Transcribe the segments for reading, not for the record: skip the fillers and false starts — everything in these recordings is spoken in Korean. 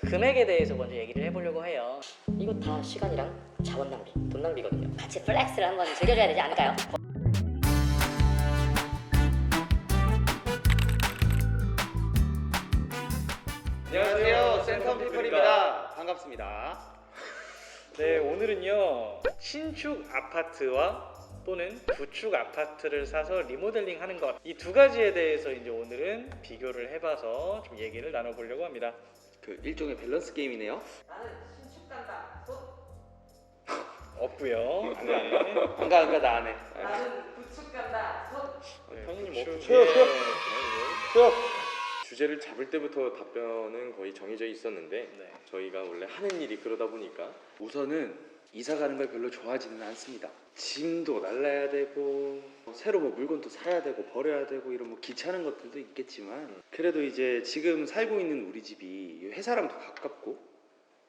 금액에 대해서 먼저 얘기를 해보려고 해요. 이거 다 시간이랑 자원 낭비, 돈 낭비거든요. 같이 플렉스를 한번 즐겨줘야 되지 않을까요? 안녕하세요, 센텀 피플입니다. 반갑습니다. 네, 오늘은요 신축 아파트와 또는 구축 아파트를 사서 리모델링 하는 것, 이 두 가지에 대해서 이제 오늘은 비교를 해봐서 좀 얘기를 나눠보려고 합니다. 그 일종의 밸런스 게임이네요. 나는 신축 간다. 손. 없고요. 네. 안가 나 안 해. 나는 구축 간다. 손. 당연히 뭐 구축, 수업 수업. 주제를 잡을 때부터 답변은 거의 정해져 있었는데 네. 저희가 원래 하는 일이 그러다 보니까 우선은 이사 가는 걸 별로 좋아하지는 않습니다. 짐도 날라야 되고 새로 뭐 물건도 사야 되고 버려야 되고 이런 뭐 귀찮은 것들도 있겠지만 그래도 이제 지금 살고 있는 우리 집이 회사랑도 가깝고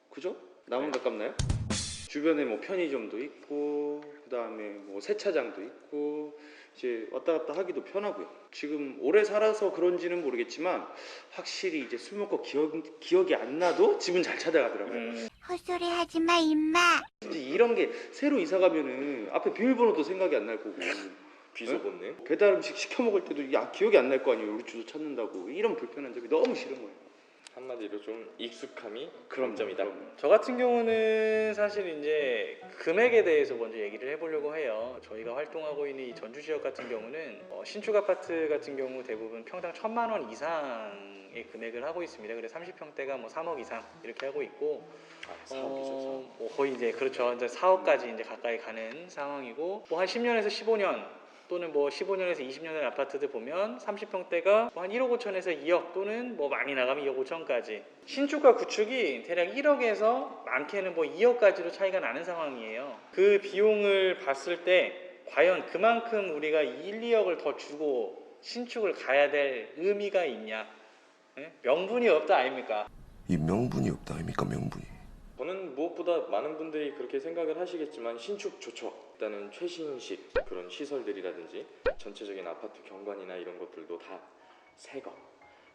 그죠? 나만 가깝나요? 주변에 뭐 편의점도 있고 그 다음에 뭐 세차장도 있고 이제 왔다 갔다 하기도 편하고요. 지금 오래 살아서 그런지는 모르겠지만 확실히 이제 술 먹고 기억이 안 나도 집은 잘 찾아가더라고요. 헛소리 하지 마, 임마. 이제 이런 게 새로 이사 가면은 앞에 비밀번호도 생각이 안 날 거고 비서 본능. 배달 음식 시켜 먹을 때도 야 기억이 안 날 거 아니에요. 우리 주소 찾는다고 이런 불편한 점이 너무 싫은 거예요. 한마디로 좀 익숙함이 그런 점이다. 저 같은 경우는 사실 이제 금액에 대해서 먼저 얘기를 해보려고 해요. 저희가 활동하고 있는 이 전주 지역 같은 경우는 신축 아파트 같은 경우 대부분 평당 1,000만 원 이상의 금액을 하고 있습니다. 그래서 30평대가 뭐 3억 이상 이렇게 하고 있고, 4억이죠. 뭐 거의 이제 그렇죠. 이제 4억까지 이제 가까이 가는 상황이고, 뭐 한 10년에서 15년 또는 뭐 15년에서 20년의 아파트들 보면 30평대가 뭐 한 1억 5천에서 2억 또는 뭐 많이 나가면 2억 5천까지, 신축과 구축이 대략 1억에서 많게는 뭐 2억까지로 차이가 나는 상황이에요. 그 비용을 봤을 때 과연 그만큼 우리가 1, 2억을 더 주고 신축을 가야 될 의미가 있냐? 예? 명분이 없다 아닙니까? 이 명분이 없다 아닙니까, 명분이. 저는 무엇보다 많은 분들이 그렇게 생각을 하시겠지만 신축 좋죠. 일단은 최신식 그런 시설들이라든지 전체적인 아파트 경관이나 이런 것들도 다 새거,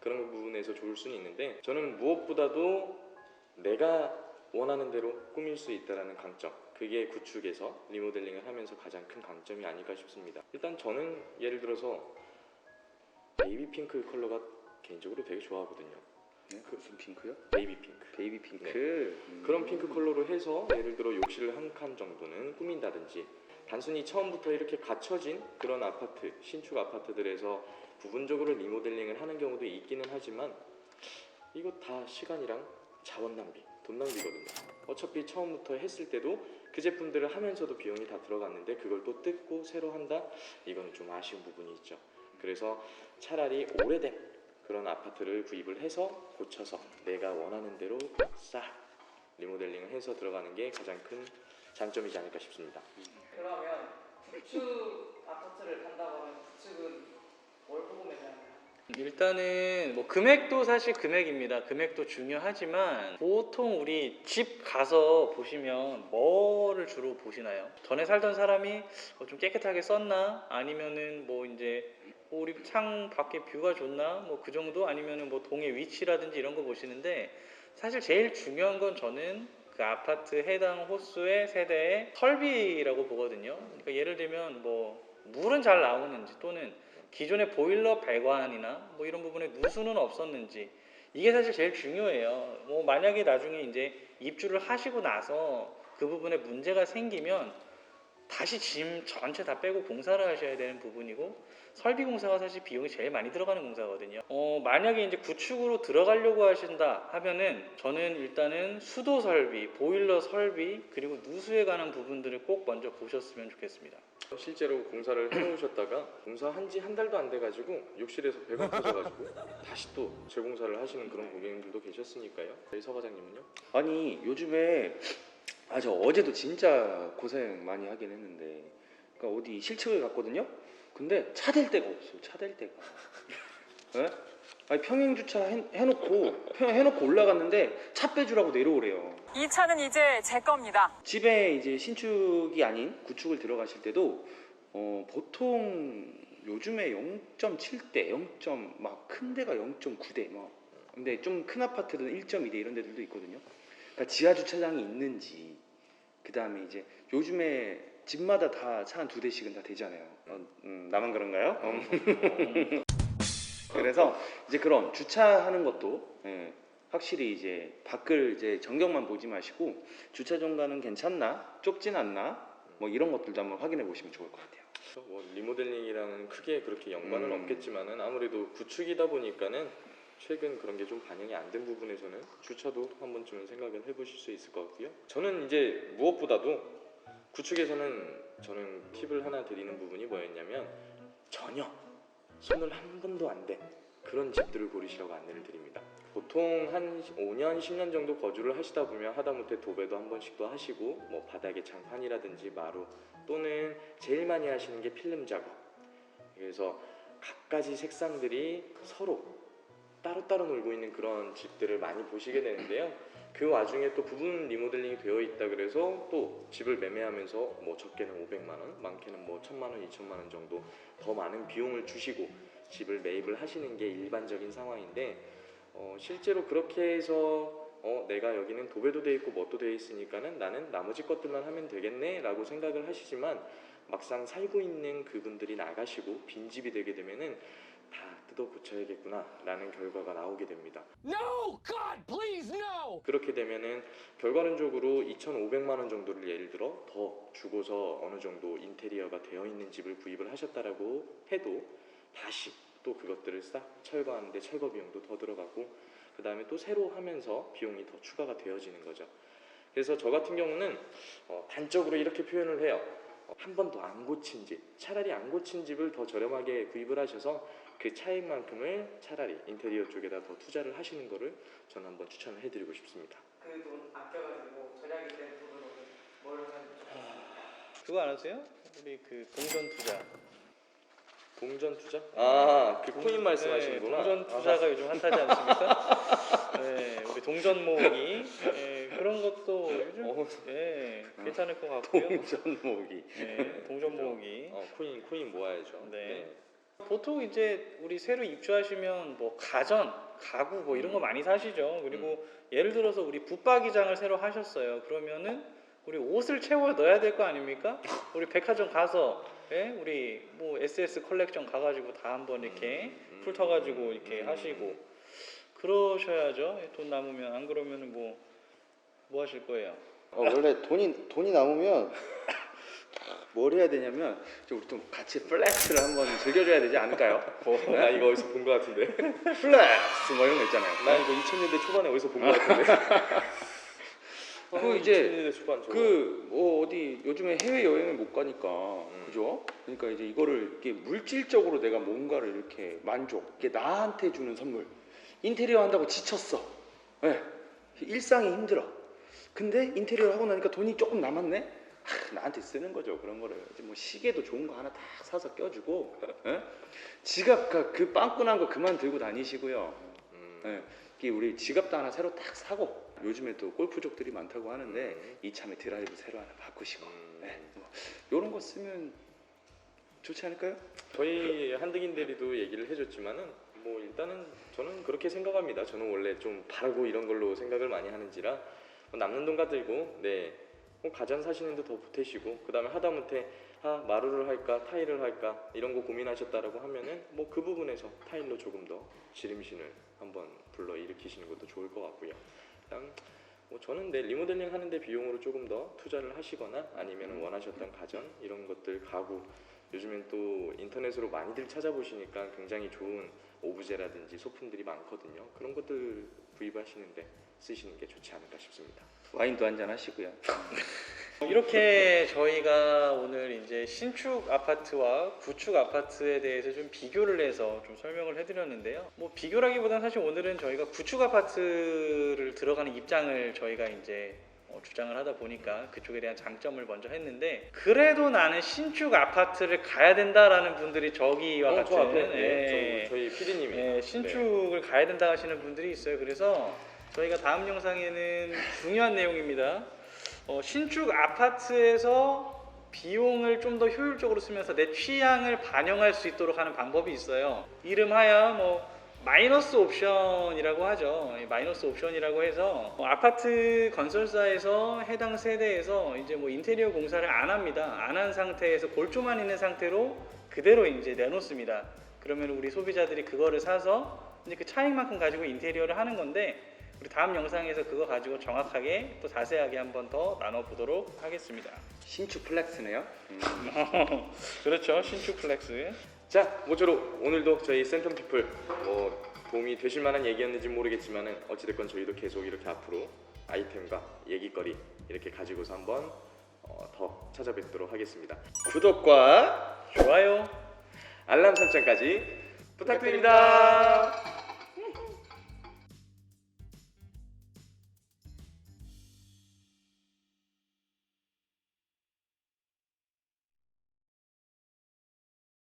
그런 부분에서 좋을 수는 있는데 저는 무엇보다도 내가 원하는 대로 꾸밀 수 있다는 강점, 그게 구축에서 리모델링을 하면서 가장 큰 강점이 아닐까 싶습니다. 일단 저는 예를 들어서 베이비 핑크 컬러가 개인적으로 되게 좋아하거든요. 네? 무슨 핑크요? 베이비 핑크. 베이비 핑크. 네. 그런 핑크 컬러로 해서 예를 들어 욕실을 한 칸 정도는 꾸민다든지, 단순히 처음부터 이렇게 갖춰진 그런 아파트, 신축 아파트들에서 부분적으로 리모델링을 하는 경우도 있기는 하지만 이거 다 시간이랑 자원 낭비, 돈 낭비거든요. 어차피 처음부터 했을 때도 그 제품들을 하면서도 비용이 다 들어갔는데 그걸 또 뜯고 새로 한다? 이거는 좀 아쉬운 부분이 있죠. 그래서 차라리 오래된 그런 아파트를 구입을 해서 고쳐서 내가 원하는 대로 싹 리모델링을 해서 들어가는 게 가장 큰 장점이지 않을까 싶습니다. 그러면 구축 아파트를 간다고 하면 구축은 뭘 보고 매매하나요? 일단은 뭐 금액도 사실 금액입니다. 금액도 중요하지만 보통 우리 집 가서 보시면 뭐를 주로 보시나요? 전에 살던 사람이 좀 깨끗하게 썼나? 아니면은 뭐 이제 우리 창 밖에 뷰가 좋나? 뭐 그 정도? 아니면은 뭐 동의 위치라든지 이런 거 보시는데, 사실 제일 중요한 건 저는 그 아파트 해당 호수의 세대의 설비라고 보거든요. 그러니까 예를 들면 뭐 물은 잘 나오는지, 또는 기존의 보일러 배관이나 뭐 이런 부분에 누수는 없었는지, 이게 사실 제일 중요해요. 뭐 만약에 나중에 이제 입주를 하시고 나서 그 부분에 문제가 생기면 다시 짐 전체 다 빼고 공사를 하셔야 되는 부분이고, 설비 공사가 사실 비용이 제일 많이 들어가는 공사거든요. 만약에 이제 구축으로 들어가려고 하신다 하면은 저는 일단은 수도 설비, 보일러 설비, 그리고 누수에 관한 부분들을 꼭 먼저 보셨으면 좋겠습니다. 실제로 공사를 해놓으셨다가 공사한 지 한 달도 안 돼가지고 욕실에서 배가 터져가지고 다시 또 재공사를 하시는 그런 고객님들도 계셨으니까요. 저희 서 과장님은요? 아니 요즘에 저 어제도 진짜 고생 많이 하긴 했는데, 그러니까 어디 실측을 갔거든요. 근데 차 댈 데가 없어. 차 댈 데가. 예? 아니 평행 주차 해놓고 올라갔는데 차 빼주라고 내려오래요. 이 차는 이제 제 겁니다. 집에 이제 신축이 아닌 구축을 들어가실 때도 보통 요즘에 0.7대, 막 큰 데가 0.9대 막 근데 좀 큰 아파트는 1.2대 이런 데들도 있거든요. 그러니까 지하 주차장이 있는지, 그 다음에 이제 요즘에 집마다 다 차 한 2대씩은 다 되잖아요. 나만 그런가요? 그래서 이제 그런 주차하는 것도 확실히 이제 밖을 이제 전경만 보지 마시고 주차 공간은 괜찮나, 좁진 않나, 뭐 이런 것들도 한번 확인해 보시면 좋을 것 같아요. 뭐 리모델링이랑은 크게 그렇게 연관은 없겠지만은 아무래도 구축이다 보니까는 최근 그런 게 좀 반영이 안 된 부분에서는 주차도 한 번쯤은 생각을 해보실 수 있을 것 같고요. 저는 이제 무엇보다도 구축에서는 저는 팁을 하나 드리는 부분이 뭐였냐면 전혀 손을 한 번도 안 댄 그런 집들을 고르시라고 안내를 드립니다. 보통 한 5년, 10년 정도 거주를 하시다 보면 하다못해 도배도 한 번씩도 하시고 뭐 바닥에 장판이라든지 마루 또는 제일 많이 하시는 게 필름 작업. 그래서 갖가지 색상들이 서로 따로따로 놀고 있는 그런 집들을 많이 보시게 되는데요. 그 와중에 또 부분 리모델링이 되어 있다 그래서 또 집을 매매하면서 뭐 적게는 500만 원, 많게는 뭐 1000만 원, 2000만 원 정도 더 많은 비용을 주시고 집을 매입을 하시는 게 일반적인 상황인데 실제로 그렇게 해서 내가 여기는 도배도 돼 있고 뭣도 돼 있으니까는 나는 나머지 것들만 하면 되겠네 라고 생각을 하시지만 막상 살고 있는 그분들이 나가시고 빈집이 되게 되면은 다 뜯어 고쳐야겠구나 라는 결과가 나오게 됩니다. No! God, please, no! 그렇게 되면은 결과론적으로 2,500만 원 정도를 예를 들어 더 주고서 어느 정도 인테리어가 되어 있는 집을 구입을 하셨다라고 해도 다시 또 그것들을 싹 철거하는데 철거 비용도 더 들어가고 그 다음에 또 새로 하면서 비용이 더 추가가 되어지는 거죠. 그래서 저 같은 경우는 단적으로 이렇게 표현을 해요. 한 번도 안 고친 집, 차라리 안 고친 집을 더 저렴하게 구입을 하셔서 그 차익만큼을 차라리 인테리어 쪽에다 더 투자를 하시는 거를 저는 한번 추천을 해드리고 싶습니다. 그 돈 아껴가지고 절약이 된 돈으로 뭘 하면 그거 알았어요? 우리 그 동전 투자. 동전 투자? 아, 그 코인 말씀하시는구나. 동전 투자가 요즘 핫하지 않습니까? 네, 우리 동전 모으기 그런 것도 요즘 괜찮을 것 같고요. 동전 모으기. 동전 모으기. 코인 모아야죠. 네. 보통 이제 우리 새로 입주하시면 뭐 가전, 가구 뭐 이런 거 많이 사시죠. 그리고 예를 들어서 우리 붙박이장을 새로 하셨어요. 그러면은 우리 옷을 채워 넣어야 될 거 아닙니까? 우리 백화점 가서 우리 뭐 SS 컬렉션 가가지고 다 한번 이렇게 풀 터가지고 이렇게 하시고 그러셔야죠. 돈 남으면. 안 그러면은 뭐 하실 거예요? 원래 돈이 남으면 뭘 해야 되냐면 우리 좀 같이 플렉스를 한번 즐겨줘야 되지 않을까요? 나 이거 어디서 본 것 같은데. 플렉스 뭐 이런 거 있잖아요. 나 이거 2000년대 초반에 어디서 본 것 같은데. 그 이제 2000년대 초반 저거. 어디 요즘에 해외 여행을 못 가니까 그죠? 그러니까 이제 이거를 이렇게 물질적으로 내가 뭔가를 이렇게 만족, 이게 나한테 주는 선물. 인테리어 한다고 지쳤어. 일상이 힘들어. 근데 인테리어 하고 나니까 돈이 조금 남았네. 나한테 쓰는 거죠. 그런 거를 이제 뭐 시계도 좋은 거 하나 딱 사서 껴주고 지갑 그 빵꾸난 거 그만 들고 다니시고요. 이게 우리 지갑도 하나 새로 딱 사고 요즘에 또 골프족들이 많다고 하는데 이참에 드라이브 새로 하나 바꾸시고 뭐 이런 거 쓰면 좋지 않을까요? 저희 한득인 대리도 얘기를 해줬지만은 뭐 일단은 저는 그렇게 생각합니다. 저는 원래 좀 바르고 이런 걸로 생각을 많이 하는지라 남는 돈 가들고 뭐 가전 사시는데 더 보태시고 그 다음에 하다못해 마루를 할까 타일을 할까 이런 거 고민하셨다라고 하면은 뭐 그 부분에서 타일로 조금 더 지름신을 한번 불러 일으키시는 것도 좋을 것 같고요. 그냥 뭐 저는 리모델링 하는데 비용으로 조금 더 투자를 하시거나 아니면 원하셨던 가전 이런 것들 가구 요즘엔 또 인터넷으로 많이들 찾아보시니까 굉장히 좋은 오브제라든지 소품들이 많거든요. 그런 것들 구입하시는데 쓰시는 게 좋지 않을까 싶습니다. 와인도 한잔 하시고요. 이렇게 저희가 오늘 이제 신축 아파트와 구축 아파트에 대해서 좀 비교를 해서 좀 설명을 해드렸는데요. 뭐 비교라기보다는 사실 오늘은 저희가 구축 아파트를 들어가는 입장을 저희가 이제 주장을 하다 보니까 그쪽에 대한 장점을 먼저 했는데 그래도 나는 신축 아파트를 가야 된다라는 분들이 저기와 같은 저 앞에 저희 PD님이 신축을 가야 된다 하시는 분들이 있어요. 그래서 저희가 다음 영상에는 중요한 내용입니다. 신축 아파트에서 비용을 좀 더 효율적으로 쓰면서 내 취향을 반영할 수 있도록 하는 방법이 있어요. 이름하여 뭐 마이너스 옵션이라고 하죠. 이 마이너스 옵션이라고 해서 아파트 건설사에서 해당 세대에서 이제 뭐 인테리어 공사를 안 합니다. 안 한 상태에서 골조만 있는 상태로 그대로 이제 내놓습니다. 그러면 우리 소비자들이 그거를 사서 이제 그 차익만큼 가지고 인테리어를 하는 건데, 우리 다음 영상에서 그거 가지고 정확하게 또 자세하게 한번 더 나눠보도록 하겠습니다. 신축 플렉스네요. 그렇죠, 신축 플렉스. 자, 모쪼록 오늘도 저희 센텀피플 뭐 도움이 되실 만한 얘기였는지 모르겠지만은 어찌됐건 저희도 계속 이렇게 앞으로 아이템과 얘기거리 이렇게 가지고서 한번 더 찾아뵙도록 하겠습니다. 구독과 좋아요. 알람 설정까지 부탁드립니다.